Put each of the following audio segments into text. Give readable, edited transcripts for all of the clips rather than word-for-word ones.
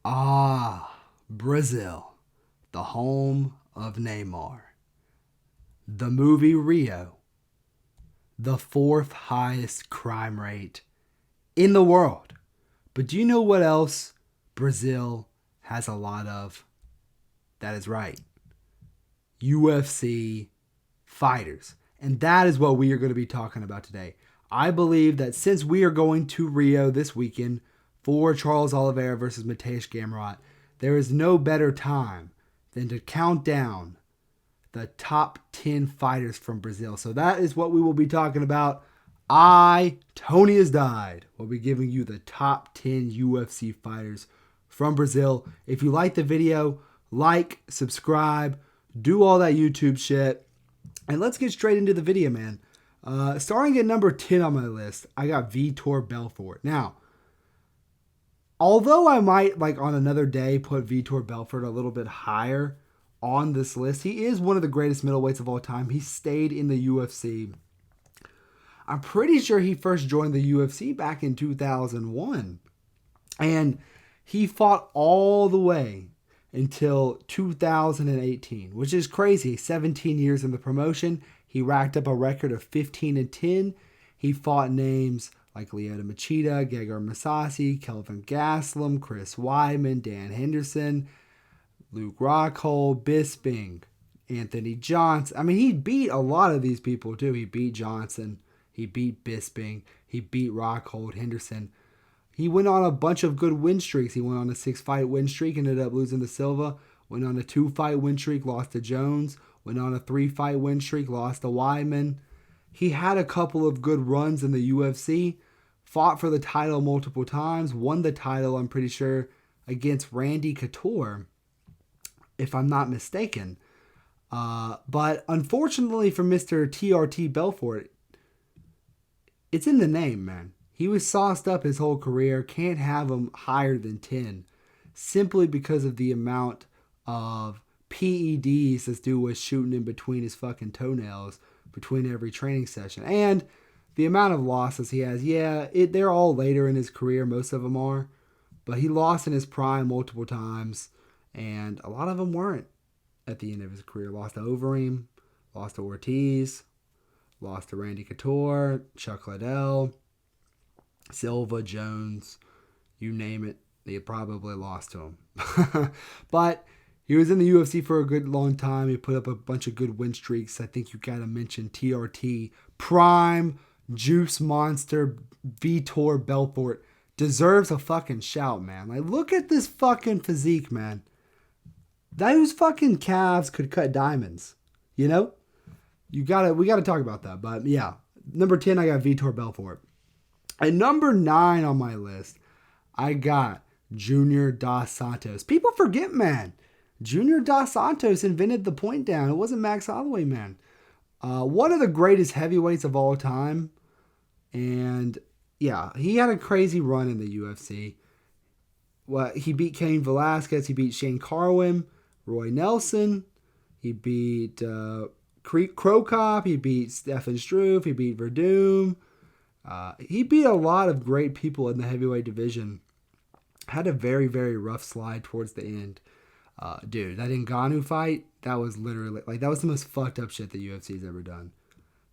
Ah, Brazil, the home of Neymar. The movie Rio, the fourth highest crime rate in the world. But do you know what else Brazil has a lot of? That is right. UFC fighters. And that is what we are going to be talking about today. I believe that since we are going to Rio this weekend for Charles Oliveira versus Mateusz Gamrot, there is no better time than to count down the top 10 fighters from Brazil. So that is what we will be talking about. Tony has died, will be giving you the top 10 UFC fighters from Brazil. If you like the video, like, subscribe, do all that YouTube shit. And let's get straight into the video, man. Starting at number 10 on my list, I got Vitor Belfort. Now, although I might, on another day, put Vitor Belfort a little bit higher on this list, he is one of the greatest middleweights of all time. He stayed in the UFC. I'm pretty sure he first joined the UFC back in 2001. And he fought all the way until 2018, which is crazy. 17 years in the promotion. He racked up a record of 15-10. He fought names like Lyoto Machida, Gegard Mousasi, Kelvin Gastelum, Chris Weidman, Dan Henderson, Luke Rockhold, Bisping, Anthony Johnson. I mean, he beat a lot of these people too. He beat Johnson. He beat Bisping. He beat Rockhold, Henderson. He went on a bunch of good win streaks. He went on a 6-fight win streak, ended up losing to Silva. Went on a 2-fight win streak, lost to Jones. Went on a 3-fight win streak, lost to Weidman. He had a couple of good runs in the UFC. Fought for the title multiple times. Won the title, I'm pretty sure, against Randy Couture, if I'm not mistaken. But unfortunately for Mr. TRT Belfort, it's in the name, man. He was sauced up his whole career. Can't have him higher than 10. Simply because of the amount of PEDs this dude was shooting in between his fucking toenails between every training session. And the amount of losses he has. Yeah, they're all later in his career. Most of them are. But he lost in his prime multiple times. And a lot of them weren't at the end of his career. Lost to Overeem. Lost to Ortiz. Lost to Randy Couture. Chuck Liddell. Silva, Jones, you name it, they probably lost to him. But he was in the UFC for a good long time. He put up a bunch of good win streaks. I think you got to mention TRT. Prime, Juice Monster, Vitor Belfort deserves a fucking shout, man. Look at this fucking physique, man. Those fucking calves could cut diamonds, you know? We got to talk about that. But yeah, number 10, I got Vitor Belfort. At number 9 on my list, I got Junior Dos Santos. People forget, man. Junior Dos Santos invented the point down. It wasn't Max Holloway, man. One of the greatest heavyweights of all time. And yeah, he had a crazy run in the UFC. Well, he beat Cain Velasquez. He beat Shane Carwin, Roy Nelson. He beat Crow Cop. He beat Stefan Struve. He beat Verdum. He beat a lot of great people in the heavyweight division. Had a very, very rough slide towards the end. Dude, that Ngannou fight, that was literally, that was the most fucked up shit the UFC's ever done.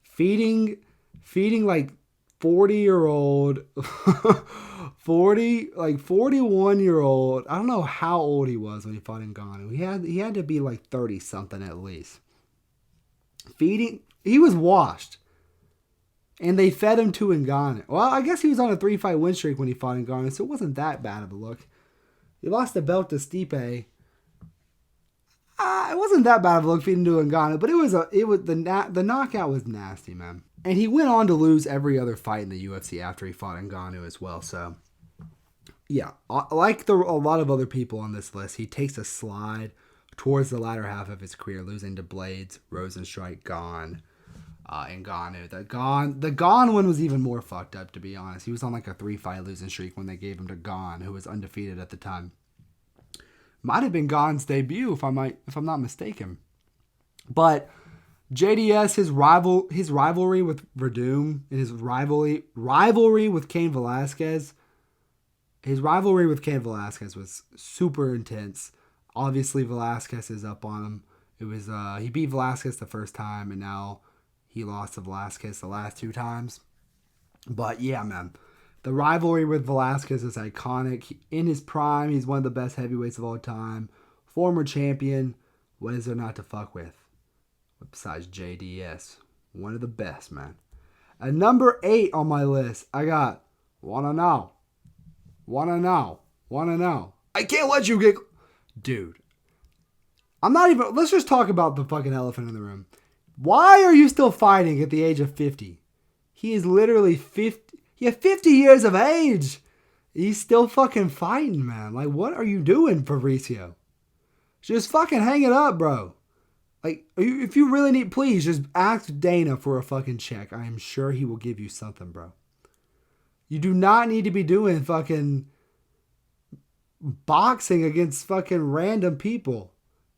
Feeding 40-year-old, 41-year-old, I don't know how old he was when he fought Ngannou. He had to be 30-something at least. He was washed. And they fed him to Ngannou. Well, I guess he was on a 3-fight win streak when he fought Ngannou, so it wasn't that bad of a look. He lost the belt to Stipe. It wasn't that bad of a look feeding to Ngannou, but the knockout was nasty, man. And he went on to lose every other fight in the UFC after he fought Ngannou as well. So, yeah, like a lot of other people on this list, he takes a slide towards the latter half of his career, losing to Blades, Rosenstrike, Gane. Ngannou. The Gane one was even more fucked up, to be honest. He was on a 3-fight losing streak when they gave him to Gane, who was undefeated at the time. Might have been Gane's debut, if I'm not mistaken. But JDS, his rivalry with Verdum and his rivalry with Cain Velasquez, his rivalry with Cain Velasquez was super intense. Obviously, Velasquez is up on him. It was he beat Velasquez the first time, and now he lost to Velasquez the last 2 times. But yeah, man, the rivalry with Velasquez is iconic. In his prime, he's one of the best heavyweights of all time. Former champion. What is there not to fuck with? Besides JDS, one of the best, man. At number 8 on my list, I got Wanna Know. I can't let you get... Dude. I'm not even... Let's just talk about the fucking elephant in the room. Why are you still fighting at the age of 50? He is literally 50... He has 50 years of age. He's still fucking fighting, man. Like, what are you doing, Fabricio? Just fucking hang it up, bro. Like, if you really need... Please, just ask Dana for a fucking check. I am sure he will give you something, bro. You do not need to be doing fucking boxing against fucking random people.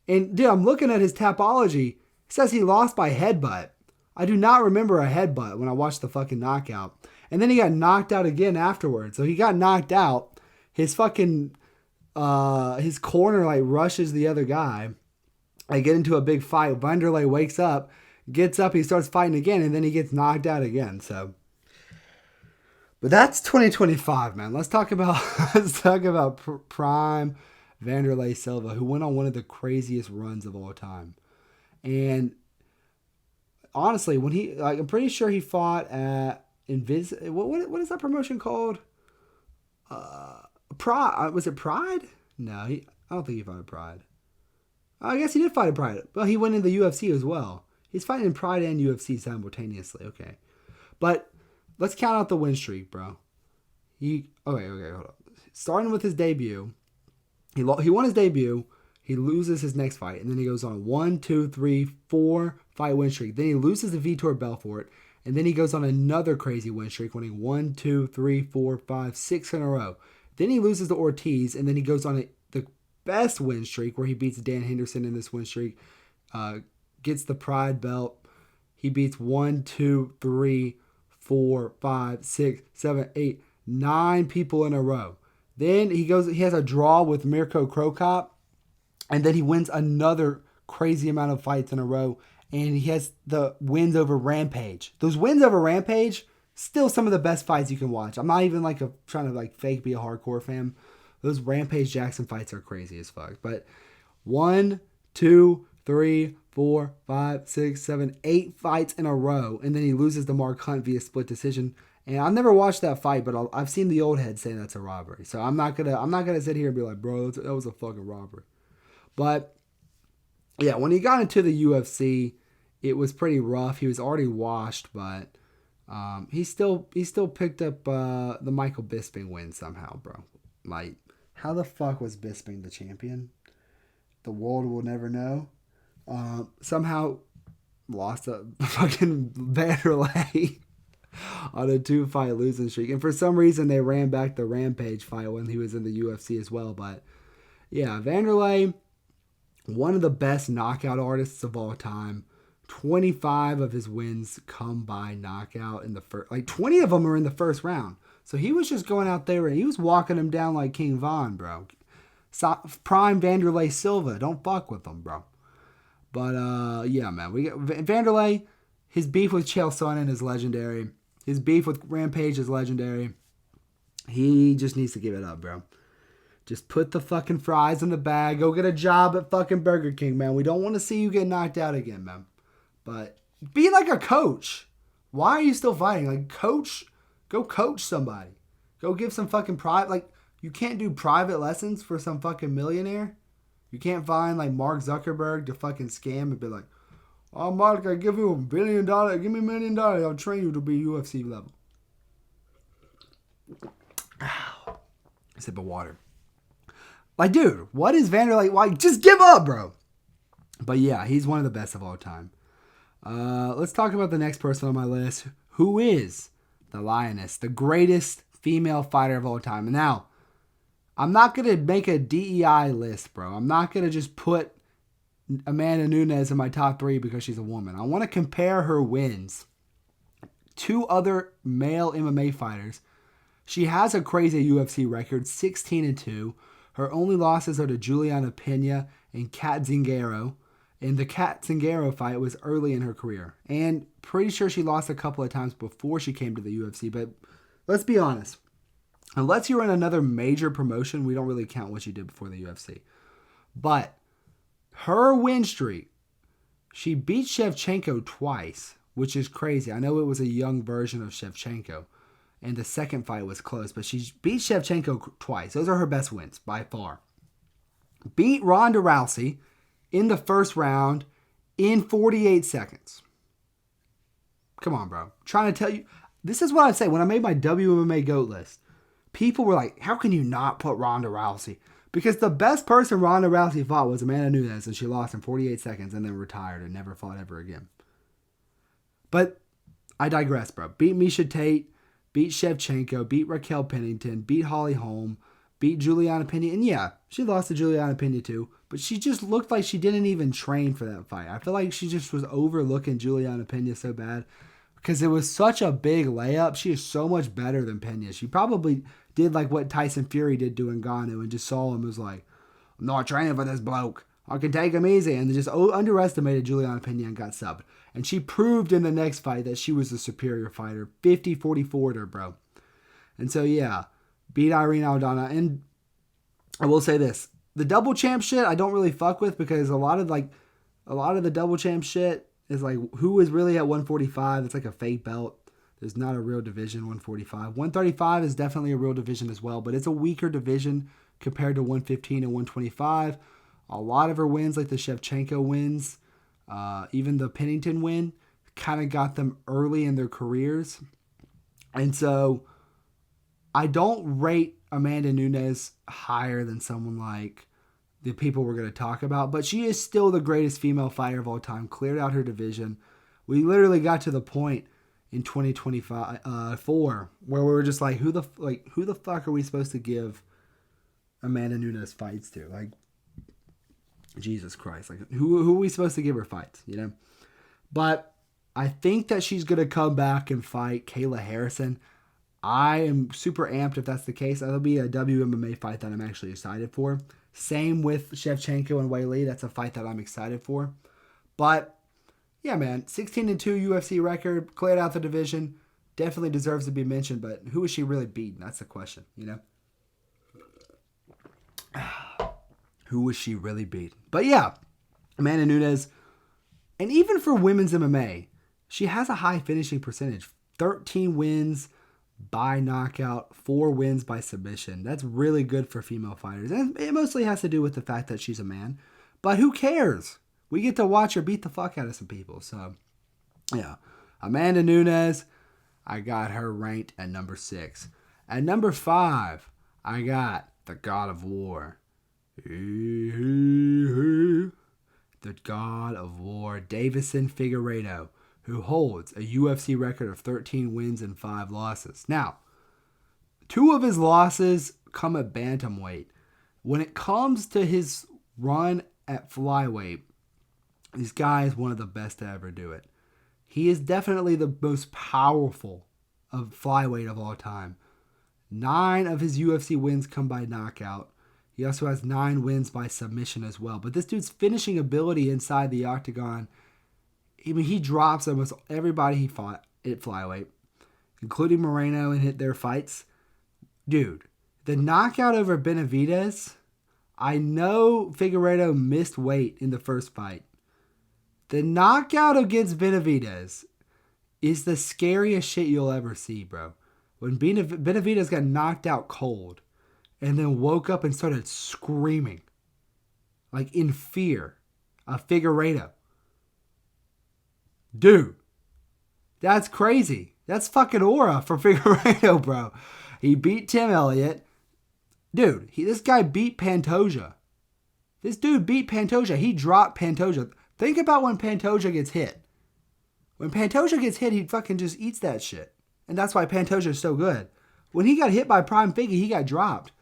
And, dude, I'm looking at his Tapology. It says he lost by headbutt. I do not remember a headbutt when I watched the fucking knockout. And then he got knocked out again afterwards. So he got knocked out. His fucking... his corner, like, rushes the other guy. I get into a big fight. Wanderlei wakes up, gets up, he starts fighting again, and then he gets knocked out again. So... But that's 2025, man. Let's talk about prime Wanderlei Silva, who went on one of the craziest runs of all time. And honestly, when he, like, I'm pretty sure he fought at what is that promotion called? Pride. Was it Pride? No, I don't think he fought at Pride. I guess he did fight at Pride. Well, he went in the UFC as well. He's fighting in Pride and UFC simultaneously. Okay, but. Let's count out the win streak, bro. Okay, hold on. Starting with his debut, he won his debut. He loses his next fight, and then he goes on a 1, 2, 3, 4 fight win streak. Then he loses to Vitor Belfort, and then he goes on another crazy win streak, winning 1, 2, 3, 4, 5, 6 in a row. Then he loses to Ortiz, and then he goes on the best win streak where he beats Dan Henderson in this win streak, gets the Pride belt. He beats 1, 2, 3, 4, 5, 6, 7, 8, 9 people in a row. Then he has a draw with Mirko Krokop, and then he wins another crazy amount of fights in a row, and he has the wins over Rampage. Those wins over Rampage, still some of the best fights you can watch. I'm not even trying to fake be a hardcore fan. Those Rampage Jackson fights are crazy as fuck. But 1, 2, 3, 4, 5, 6, 7, 8 fights in a row, and then he loses to Mark Hunt via split decision. And I've never watched that fight, but I've seen the old head say that's a robbery. So I'm not gonna sit here and be like, bro, that was a fucking robbery. But yeah, when he got into the UFC, it was pretty rough. He was already washed, but he still picked up the Michael Bisping win somehow, bro. Like, how the fuck was Bisping the champion? The world will never know. Somehow lost a fucking Wanderlei on a 2-fight losing streak. And for some reason, they ran back the Rampage fight when he was in the UFC as well. But yeah, Wanderlei, one of the best knockout artists of all time. 25 of his wins come by knockout in the first. 20 of them are in the first round. So he was just going out there and he was walking him down like King Von, bro. Prime Wanderlei Silva. Don't fuck with him, bro. But, yeah, man. We got Wanderlei, his beef with Chael Sonnen is legendary. His beef with Rampage is legendary. He just needs to give it up, bro. Just put the fucking fries in the bag. Go get a job at fucking Burger King, man. We don't want to see you get knocked out again, man. But be like a coach. Why are you still fighting? Coach. Go coach somebody. Go give some fucking private. You can't do private lessons for some fucking millionaire. You can't find Mark Zuckerberg to fucking scam and be like, oh, Mark, I give you $1 billion. Give me $1 million. I'll train you to be UFC level. Ow. A sip of water. Dude, what is Wanderlei? Just give up, bro. But yeah, he's one of the best of all time. Let's talk about the next person on my list, who is the Lioness, the greatest female fighter of all time. And now, I'm not going to make a DEI list, bro. I'm not going to just put Amanda Nunes in my top 3 because she's a woman. I want to compare her wins to other male MMA fighters. She has a crazy UFC record, 16-2. Her only losses are to Juliana Pena and Kat Zingaro. And the Kat Zingaro fight was early in her career. And pretty sure she lost a couple of times before she came to the UFC. But let's be honest. Unless you're in another major promotion, we don't really count what she did before the UFC. But her win streak, she beat Shevchenko twice, which is crazy. I know it was a young version of Shevchenko, and the second fight was close, but she beat Shevchenko twice. Those are her best wins by far. Beat Ronda Rousey in the first round in 48 seconds. Come on, bro. I'm trying to tell you. This is what I say when I made my WMMA GOAT list. People were like, how can you not put Ronda Rousey? Because the best person Ronda Rousey fought was Amanda Nunes, and she lost in 48 seconds and then retired and never fought ever again. But I digress, bro. Beat Miesha Tate, beat Shevchenko, beat Raquel Pennington, beat Holly Holm, beat Juliana Pena. And yeah, she lost to Juliana Pena too, but she just looked like she didn't even train for that fight. I feel like she just was overlooking Juliana Pena so bad because it was such a big layup. She is so much better than Pena. She probably did like what Tyson Fury did to Ngannou and just saw him and was like, I'm not training for this bloke. I can take him easy. And just underestimated Juliana Pena and got subbed. And she proved in the next fight that she was the superior fighter. 50-44 her, bro. And so, yeah, beat Irene Aldana. And I will say this. The double champ shit I don't really fuck with because a lot of the double champ shit is like who is really at 145. It's like a fake belt. There's not a real division, 145. 135 is definitely a real division as well, but it's a weaker division compared to 115 and 125. A lot of her wins, like the Shevchenko wins, even the Pennington win, kind of got them early in their careers. And so I don't rate Amanda Nunes higher than someone like the people we're going to talk about, but she is still the greatest female fighter of all time, cleared out her division. We literally got to the point in 2024 where we were just like, who the fuck are we supposed to give Amanda Nunes fights to? Like, Jesus Christ, like who are we supposed to give her fights, you know? But I think that she's going to come back and fight Kayla Harrison. I am super amped if that's the case. That'll be a WMMA fight that I'm actually excited for. Same with Shevchenko and Weili. That's a fight that I'm excited for. But yeah, man, 16-2 UFC record, cleared out the division, definitely deserves to be mentioned, but who is she really beating? That's the question, you know? Who was she really beating? But yeah, Amanda Nunes, and even for women's MMA, she has a high finishing percentage. 13 wins by knockout, 4 wins by submission. That's really good for female fighters. And it mostly has to do with the fact that she's a man. But who cares? We get to watch her beat the fuck out of some people. So, yeah. Amanda Nunes, I got her ranked at number 6. At number 5, I got the God of War. The God of War, Deiveson Figueiredo, who holds a UFC record of 13 wins and 5 losses. Now, 2 of his losses come at bantamweight. When it comes to his run at flyweight, this guy is one of the best to ever do it. He is definitely the most powerful of flyweight of all time. 9 of his UFC wins come by knockout. He also has 9 wins by submission as well. But this dude's finishing ability inside the octagon, I mean, he drops almost everybody he fought at flyweight, including Moreno in their fights. Dude, the knockout over Benavidez, I know Figueiredo missed weight in the first fight. The knockout against Benavidez is the scariest shit you'll ever see, bro. When Benavidez got knocked out cold and then woke up and started screaming, like in fear of Figueiredo. Dude, that's crazy. That's fucking aura for Figueiredo, bro. He beat Tim Elliott. Dude, this guy beat Pantoja. This dude beat Pantoja. He dropped Pantoja. Think about when Pantoja gets hit. When Pantoja gets hit, he fucking just eats that shit. And that's why Pantoja is so good. When he got hit by Prime Figgy, he got dropped.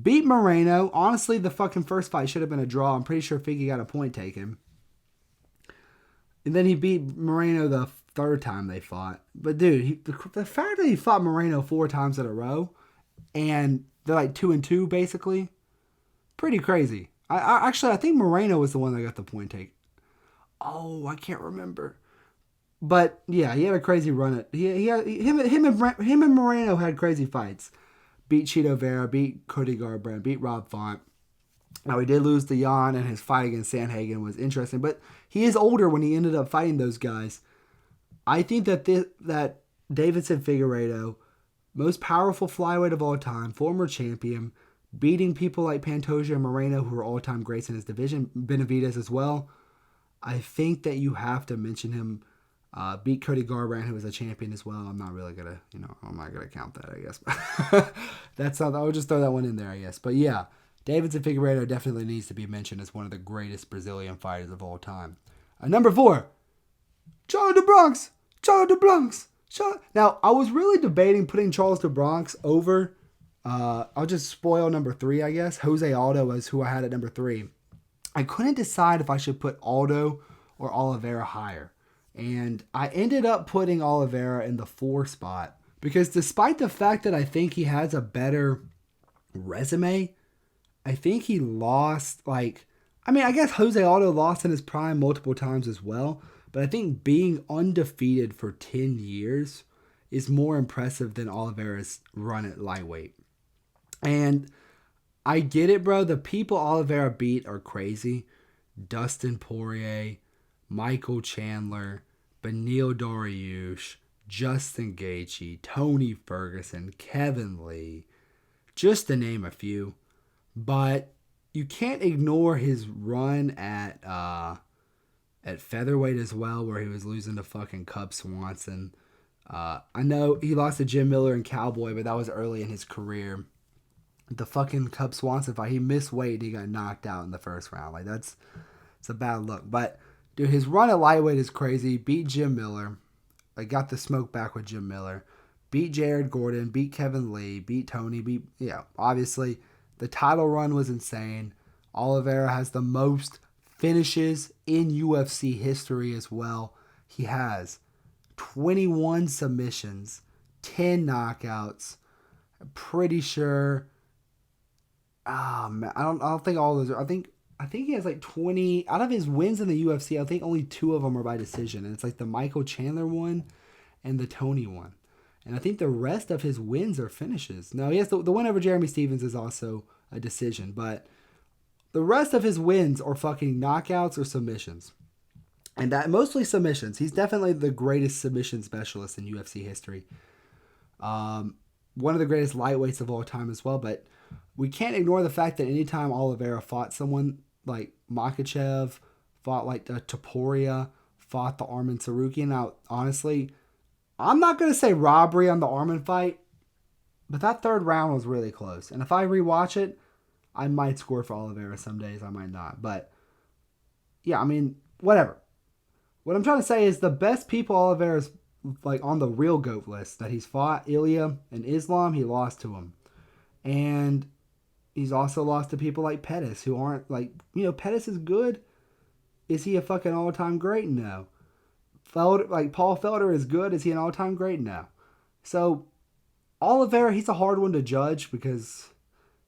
Beat Moreno. Honestly, the fucking first fight should have been a draw. I'm pretty sure Figgy got a point taken. And then he beat Moreno the third time they fought. But dude, the fact that he fought Moreno 4 times in a row, and they're like 2-2 basically. Pretty crazy. I think Moreno was the one that got the point take. Oh, I can't remember. But yeah, he had a crazy run. Him and Moreno had crazy fights. Beat Cheeto Vera, beat Cody Garbrandt, beat Rob Font. Now he did lose to Jan, and his fight against Sandhagen was interesting. But he is older when he ended up fighting those guys. I think that that Deiveson Figueiredo, most powerful flyweight of all time, former champion, beating people like Pantoja and Moreno, who are all-time greats in his division, Benavidez as well. I think that you have to mention him. Beat Cody Garbrandt, who was a champion as well. I'm not really gonna, I'm not gonna count that, I guess. That's not. I'll just throw that one in there, I guess. But yeah, Deiveson Figueiredo definitely needs to be mentioned as one of the greatest Brazilian fighters of all time. Number 4, Charles do Bronx. Charles do Bronx. Now, I was really debating putting Charles do Bronx over. I'll just spoil number 3, I guess. Jose Aldo was who I had at number 3. I couldn't decide if I should put Aldo or Oliveira higher. And I ended up putting Oliveira in the 4 spot. Because despite the fact that I think he has a better resume, I think he lost, I guess Jose Aldo lost in his prime multiple times as well. But I think being undefeated for 10 years is more impressive than Oliveira's run at lightweight. And I get it, bro. The people Oliveira beat are crazy. Dustin Poirier, Michael Chandler, Beneil Dariush, Justin Gaethje, Tony Ferguson, Kevin Lee, just to name a few. But you can't ignore his run at featherweight as well, where he was losing to fucking Cub Swanson. I know he lost to Jim Miller and Cowboy, but that was early in his career. The fucking Cub Swanson fight, he missed weight and he got knocked out in the first round. It's a bad look. But dude, his run at lightweight is crazy. Beat Jim Miller. Got the smoke back with Jim Miller. Beat Jared Gordon. Beat Kevin Lee. Beat Tony. Obviously, the title run was insane. Oliveira has the most finishes in UFC history as well. He has 21 submissions, 10 knockouts. I'm pretty sure. I don't think all those are. I think he has 20 out of his wins in the UFC. I think only 2 of them are by decision, and it's the Michael Chandler one and the Tony one. And I think the rest of his wins are finishes. Now, yes, the win over Jeremy Stevens is also a decision, but the rest of his wins are fucking knockouts or submissions. And that mostly submissions. He's definitely the greatest submission specialist in UFC history. One of the greatest lightweights of all time as well, but we can't ignore the fact that anytime Oliveira fought someone like Makhachev, fought Topuria, fought the Arman Tsarukyan. Now, honestly, I'm not going to say robbery on the Arman fight, but that 3rd round was really close. And if I rewatch it, I might score for Oliveira some days, I might not. But, yeah, whatever. What I'm trying to say is the best people Oliveira's on the real GOAT list that he's fought, Ilya and Islam, he lost to him. And he's also lost to people like Pettis, who aren't Pettis is good. Is he a fucking all-time great? No. Paul Felder is good. Is he an all-time great? No. So, Oliveira, he's a hard one to judge because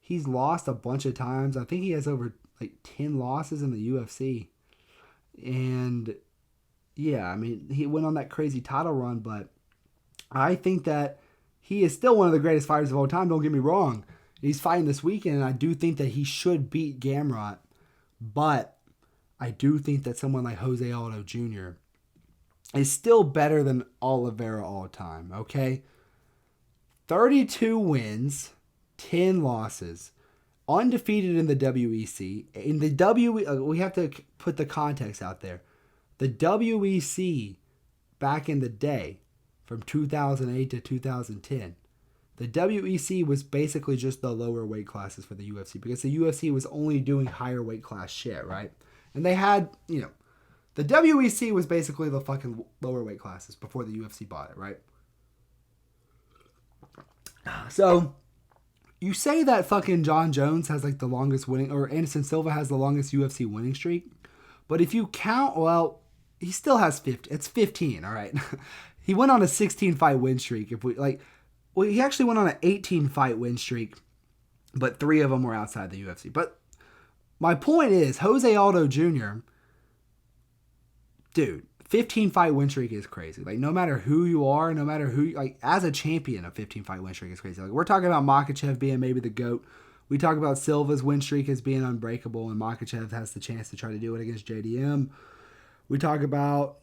he's lost a bunch of times. I think he has over 10 losses in the UFC. And, yeah, he went on that crazy title run, but I think that he is still one of the greatest fighters of all time. Don't get me wrong. He's fighting this weekend, and I do think that he should beat Gamrot. But I do think that someone like Jose Aldo Jr. is still better than Oliveira all time, okay? 32 wins, 10 losses, undefeated in the WEC. In the we have to put the context out there. The WEC back in the day, from 2008 to 2010, the WEC was basically just the lower weight classes for the UFC because the UFC was only doing higher weight class shit, right? And they had, the WEC was basically the fucking lower weight classes before the UFC bought it, right? So, you say that fucking John Jones has the longest winning, or Anderson Silva has the longest UFC winning streak, but if you count, well, he still has 50. It's 15, all right? He went on a 16-fight win streak. If we Well, he actually went on an 18-fight win streak, but 3 of them were outside the UFC. But my point is, Jose Aldo Jr., dude, 15-fight win streak is crazy. Like, no matter who you are, no matter who, like, as a champion, a 15-fight win streak is crazy. Like, we're talking about Makhachev being maybe the GOAT. We talk about Silva's win streak as being unbreakable, and Makhachev has the chance to try to do it against JDM. We talk about,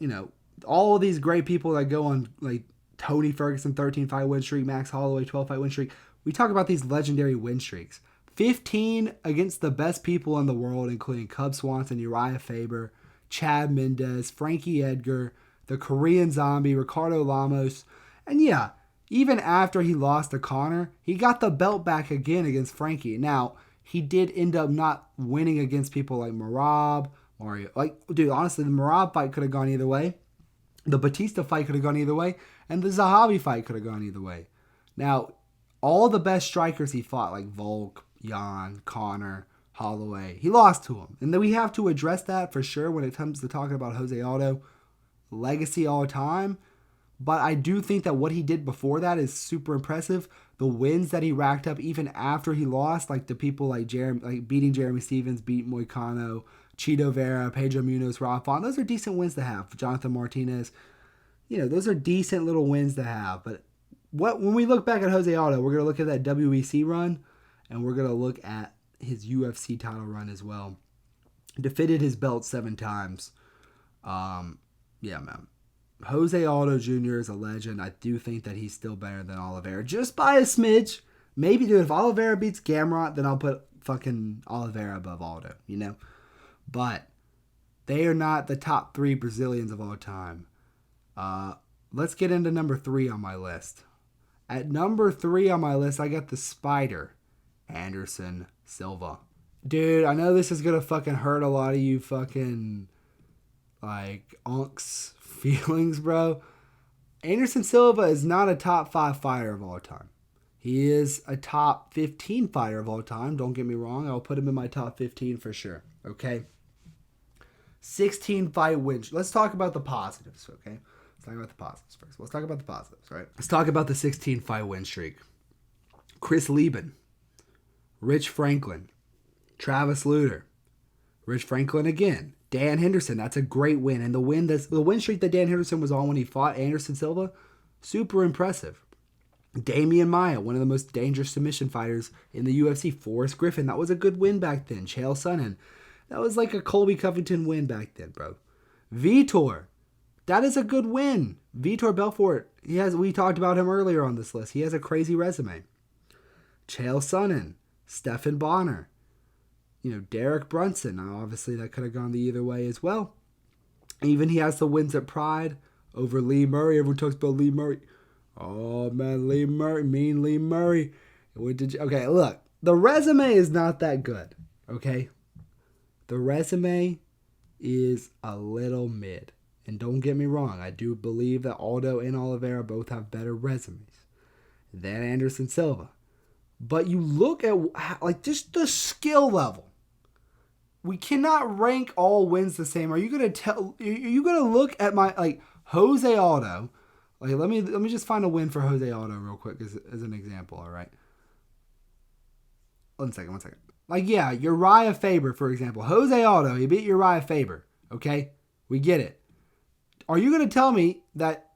all of these great people that go on, like, Tony Ferguson, 13-fight win streak, Max Holloway, 12-fight win streak. We talk about these legendary win streaks. 15 against the best people in the world, including Cub Swanson, Uriah Faber, Chad Mendez, Frankie Edgar, the Korean Zombie, Ricardo Lamos. And yeah, even after he lost to Conor, he got the belt back again against Frankie. Now, he did end up not winning against people like Merab, Mario. Like, dude, honestly, the Merab fight could have gone either way. The Batista fight could have gone either way. And the Zahavi fight could have gone either way. Now, all the best strikers he fought, like Volk, Jan, Conor, Holloway, he lost to him. And then we have to address that for sure when it comes to talking about Jose Aldo. Legacy all time. But I do think that what he did before that is super impressive. The wins that he racked up even after he lost, like the people like beating Jeremy Stevens, beat Moicano, Chito Vera, Pedro Munoz, Rafa, those are decent wins to have. Jonathan Martinez, those are decent little wins to have. But when we look back at Jose Aldo, we're going to look at that WEC run, and we're going to look at his UFC title run as well. Defended his belt 7 times. Yeah, man. Jose Aldo Jr. is a legend. I do think that he's still better than Oliveira, just by a smidge. Maybe, dude, if Oliveira beats Gamrot, then I'll put fucking Oliveira above Aldo, But they are not the top 3 Brazilians of all time. Let's get into number 3 on my list. At number 3 on my list, I got the Spider, Anderson Silva. Dude, I know this is going to fucking hurt a lot of you fucking, like, unks feelings, bro. Anderson Silva is not a top 5 fighter of all time. He is a top 15 fighter of all time. Don't get me wrong. I'll put him in my top 15 for sure. Okay? 16 fight wins. Let's talk about the positives, okay? Let's talk about the positives first. Let's talk about the positives, right? Let's talk about the 16 fight win streak. Chris Lieben, Rich Franklin, Travis Lutter, Rich Franklin again, Dan Henderson. That's a great win. And the win streak that Dan Henderson was on when he fought Anderson Silva, super impressive. Damian Maia, one of the most dangerous submission fighters in the UFC. Forrest Griffin, that was a good win back then. Chael Sonnen, that was like a Colby Covington win back then, bro. Vitor, that is a good win. Vitor Belfort, we talked about him earlier on this list. He has a crazy resume. Chael Sonnen, Stephan Bonner, Derek Brunson. Now, obviously, that could have gone the either way as well. Even he has the wins at Pride over Lee Murray. Everyone talks about Lee Murray. Oh, man, Lee Murray. Mean Lee Murray. Okay, look. The resume is not that good, okay? The resume is a little mid. And don't get me wrong. I do believe that Aldo and Oliveira both have better resumes than Anderson Silva. But you look at, just the skill level. We cannot rank all wins the same. Are you going to look at my, Jose Aldo? Let me just find a win for Jose Aldo real quick as an example, all right? One second. Uriah Faber, for example. Jose Aldo, he beat Uriah Faber, okay? We get it. Are you going to tell me that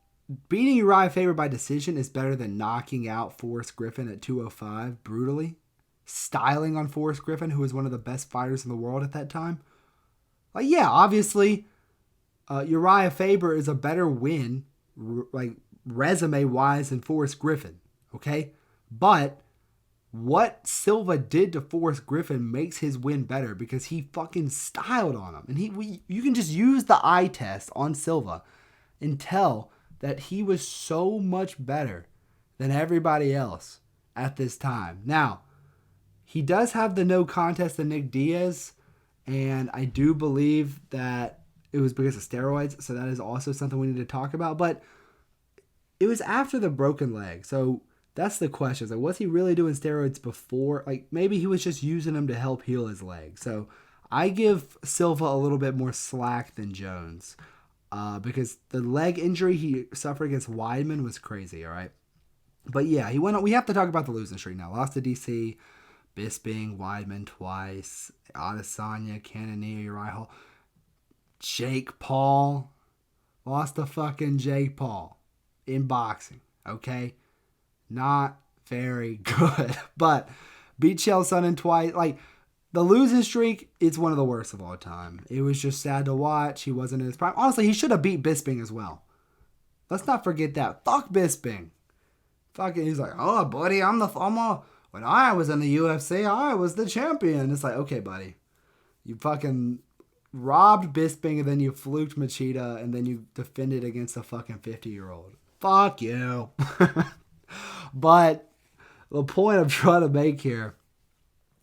beating Uriah Faber by decision is better than knocking out Forrest Griffin at 205 brutally? Styling on Forrest Griffin, who was one of the best fighters in the world at that time? Obviously, Uriah Faber is a better win, resume-wise, than Forrest Griffin, okay? But what Silva did to Forrest Griffin makes his win better because he fucking styled on him. And you can just use the eye test on Silva and tell that he was so much better than everybody else at this time. Now, he does have the no contest to Nick Diaz, and I do believe that it was because of steroids, so that is also something we need to talk about. But it was after the broken leg, so that's the question. Was he really doing steroids before? Maybe he was just using them to help heal his leg. So I give Silva a little bit more slack than Jones because the leg injury he suffered against Weidman was crazy, all right? But yeah, he went on. We have to talk about the losing streak now. Lost to DC, Bisping, Weidman twice, Adesanya, Cannonier, Uriah Hall. Jake Paul. Lost to fucking Jake Paul in boxing. Okay? Not very good. But beat Chael Sonnen twice. Like, the losing streak, it's one of the worst of all time. It was just sad to watch. He wasn't in his prime. Honestly, he should have beat Bisping as well. Let's not forget that. Fuck Bisping. Fucking, he's like, oh, buddy, when I was in the UFC, I was the champion. It's like, okay, buddy. You fucking robbed Bisping, and then you fluked Machida, and then you defended against a fucking 50-year-old. Fuck you. But the point I'm trying to make here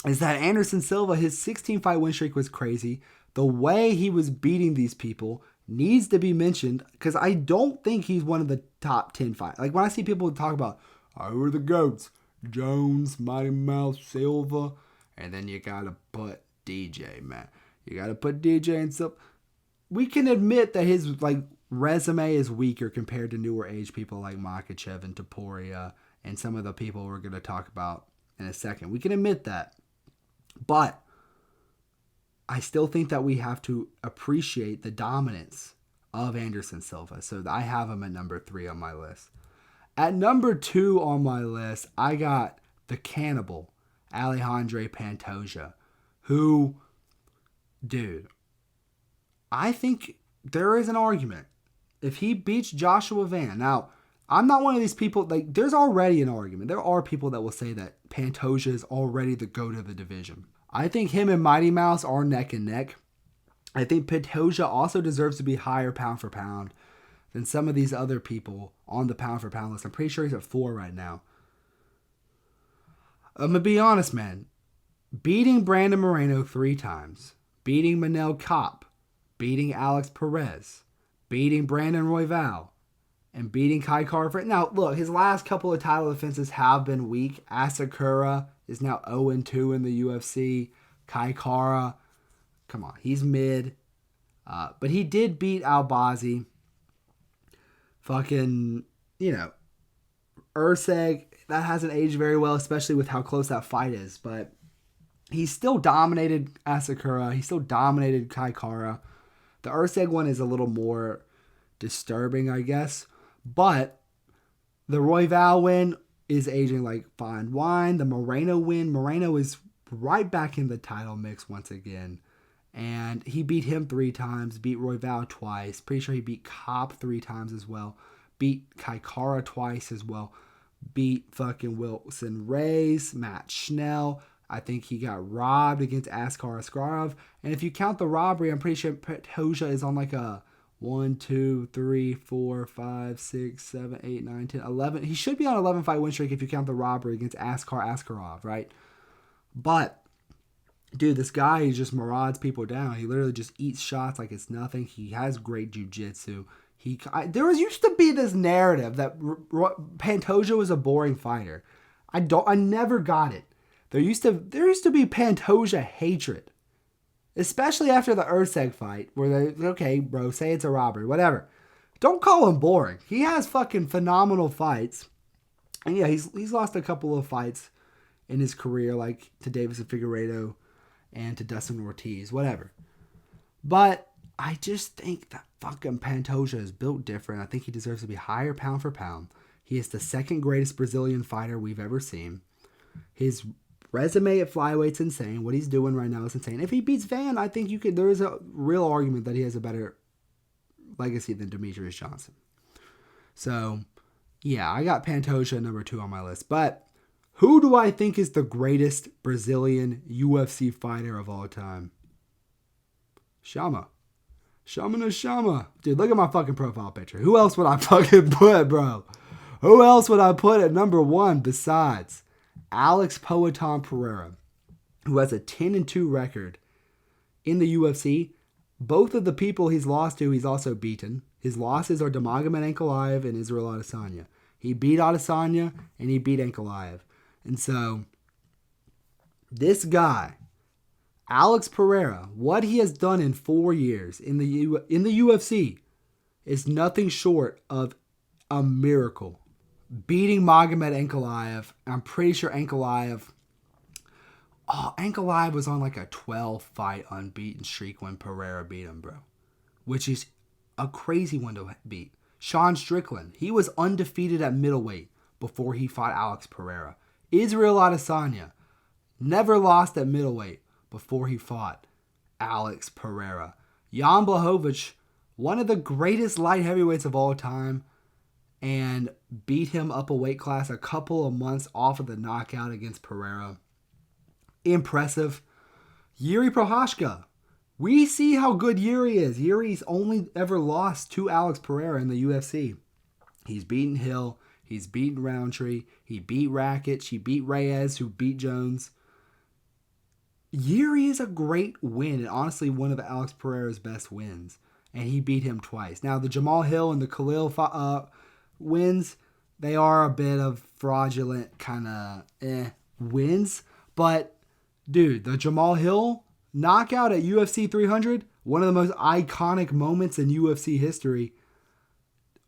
is that Anderson Silva, his 16-fight win streak was crazy. The way he was beating these people needs to be mentioned, because I don't think he's one of the top 10 fighters. Like, when I see people talk about, who are the GOATs? Jones, Mighty Mouse, Silva, and then you gotta put DJ, man. You gotta put DJ and Silva. We can admit that his resume is weaker compared to newer age people like Makhachev and Topuria and some of the people we're gonna talk about in a second. We can admit that. But I still think that we have to appreciate the dominance of Anderson Silva. So I have him at number 3 on my list. At number 2 on my list, I got the cannibal, Alexandre Pantoja, who, dude, I think there is an argument. If he beats Joshua Van, now, I'm not one of these people, there's already an argument. There are people that will say that Pantoja is already the GOAT of the division. I think him and Mighty Mouse are neck and neck. I think Pantoja also deserves to be higher pound for pound than some of these other people on the pound for pound list. I'm pretty sure he's at 4 right now. I'm going to be honest, man. Beating Brandon Moreno 3 times, beating Manel Kape, beating Alex Perez, beating Brandon Royval, and beating Kai Kara. Now, look, his last couple of title defenses have been weak. Asakura is now 0-2 in the UFC. Kai Kara, come on, he's mid. But he did beat Albazi. Fucking, Urseg, that hasn't aged very well, especially with how close that fight is. But he still dominated Asakura. He still dominated Kai Kara. The Urseg one is a little more disturbing, I guess. But the Royval win is aging like fine wine. The Moreno win, Moreno is right back in the title mix once again. And he beat him 3 times, beat Royval twice. Pretty sure he beat Kape 3 times as well. Beat Kai Kara twice as well. Beat fucking Wilson Reyes, Matt Schnell. I think he got robbed against Askar Askarov. And if you count the robbery, I'm pretty sure Pantoja is on like a 1, 2, 3, 4, 5, 6, 7, 8, 9, 10, 11. He should be on 11 fight win streak if you count the robbery against Askar Askarov, right? But, dude, this guy, he just marauds people down. He literally just eats shots like it's nothing. He has great jiu-jitsu. There used to be this narrative that Pantoja was a boring fighter. I never got it. There used to be Pantoja hatred. Especially after the Urseg fight, where they, okay, bro, say it's a robbery, whatever. Don't call him boring. He has fucking phenomenal fights. And yeah, he's lost a couple of fights in his career, like to Deiveson Figueiredo and to Dustin Ortiz, whatever. But I just think that fucking Pantoja is built different. I think he deserves to be higher pound for pound. He is the second greatest Brazilian fighter we've ever seen. His resume at flyweight's insane. What he's doing right now is insane. If he beats Van, I think there is a real argument that he has a better legacy than Demetrius Johnson. So, yeah, I got Pantoja number 2 on my list. But who do I think is the greatest Brazilian UFC fighter of all time? Shama. Dude, look at my fucking profile picture. Who else would I fucking put, bro? Who else would I put at number 1 besides Alex Poatan Pereira, who has a 10-2 record in the UFC? Both of the people he's lost to, he's also beaten. His losses are Damagomed Ankalaev and Israel Adesanya. He beat Adesanya and he beat Ankalaev. And so, this guy, Alex Pereira, what he has done in 4 years in the UFC is nothing short of a miracle. beating Magomed Ankalaev. I'm pretty sure Ankalaev was on like a 12-fight unbeaten streak when Pereira beat him, bro. Which is a crazy one to beat. Sean Strickland, he was undefeated at middleweight before he fought Alex Pereira. Israel Adesanya never lost at middleweight before he fought Alex Pereira. Jan Blachowicz, one of the greatest light heavyweights of all time, and beat him up a weight class a couple of months off of the knockout against Pereira. Impressive. Yuri Prochazka. We see how good Yuri is. Yuri's only ever lost to Alex Pereira in the UFC. He's beaten Hill. He's beaten Roundtree. He beat Rakic. He beat Reyes, who beat Jones. Yuri is a great win, and honestly one of Alex Pereira's best wins. And he beat him twice. Now, the Jamal Hill and the Khalil wins, they are a bit of fraudulent kind of wins. But, dude, the Jamal Hill knockout at UFC 300, one of the most iconic moments in UFC history.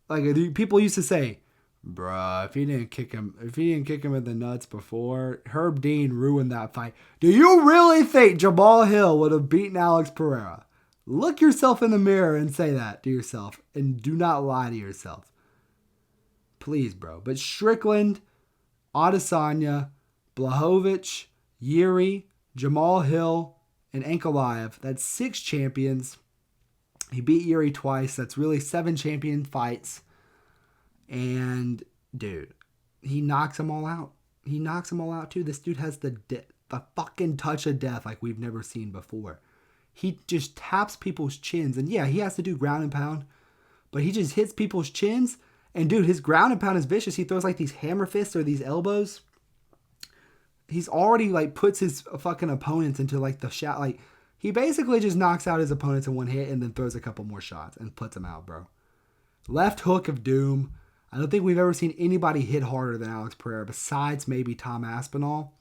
Like, people used to say, bruh, if he didn't kick him in the nuts before, Herb Dean ruined that fight. Do you really think Jamal Hill would have beaten Alex Pereira? Look yourself in the mirror and say that to yourself, and do not lie to yourself. Please, bro. But Strickland, Adesanya, Blachowicz, Yuri, Jamal Hill, and Ankalaev, that's 6 champions. He beat Yuri twice. That's really 7 champion fights. And, dude, he knocks them all out. He knocks them all out, too. This dude has the fucking touch of death like we've never seen before. He just taps people's chins. And, yeah, he has to do ground and pound. But he just hits people's chins. And, dude, his ground and pound is vicious. He throws, like, these hammer fists or these elbows. He's already, like, puts his fucking opponents into, like, the shot. Like, he basically just knocks out his opponents in one hit and then throws a couple more shots and puts them out, bro. Left hook of doom. I don't think we've ever seen anybody hit harder than Alex Pereira besides maybe Tom Aspinall.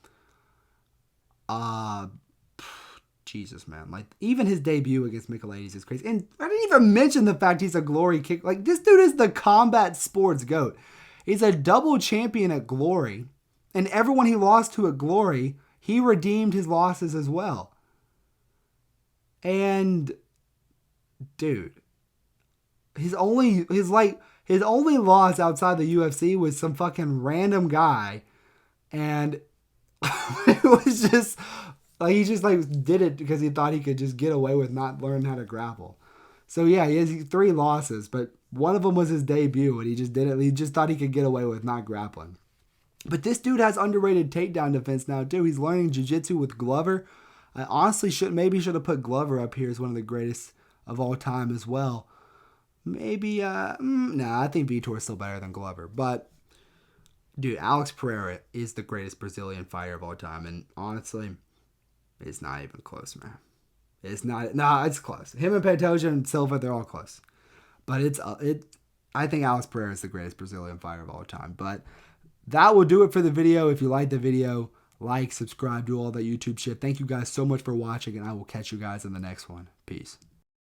Jesus, man. Like, even his debut against Michaelides is crazy. And I didn't even mention the fact he's a Glory kick. Like, this dude is the combat sports GOAT. He's a double champion at Glory. And everyone he lost to at Glory, he redeemed his losses as well. And, dude, his only loss outside the UFC was some fucking random guy. And it was just, like, he just, like, did it because he thought he could just get away with not learning how to grapple. So, yeah, he has 3 losses, but one of them was his debut, and he just did it. He just thought he could get away with not grappling. But this dude has underrated takedown defense now, too. He's learning jiu-jitsu with Glover. I honestly should have put Glover up here as one of the greatest of all time as well. Maybe, I think Vitor is still better than Glover. But, dude, Alex Pereira is the greatest Brazilian fighter of all time. And honestly, it's not even close, man. It's not. No, it's close. Him and Pantoja and Silva, they're all close. But I think Alex Pereira is the greatest Brazilian fighter of all time. But that will do it for the video. If you liked the video, like, subscribe, do all that YouTube shit. Thank you guys so much for watching, and I will catch you guys in the next one. Peace.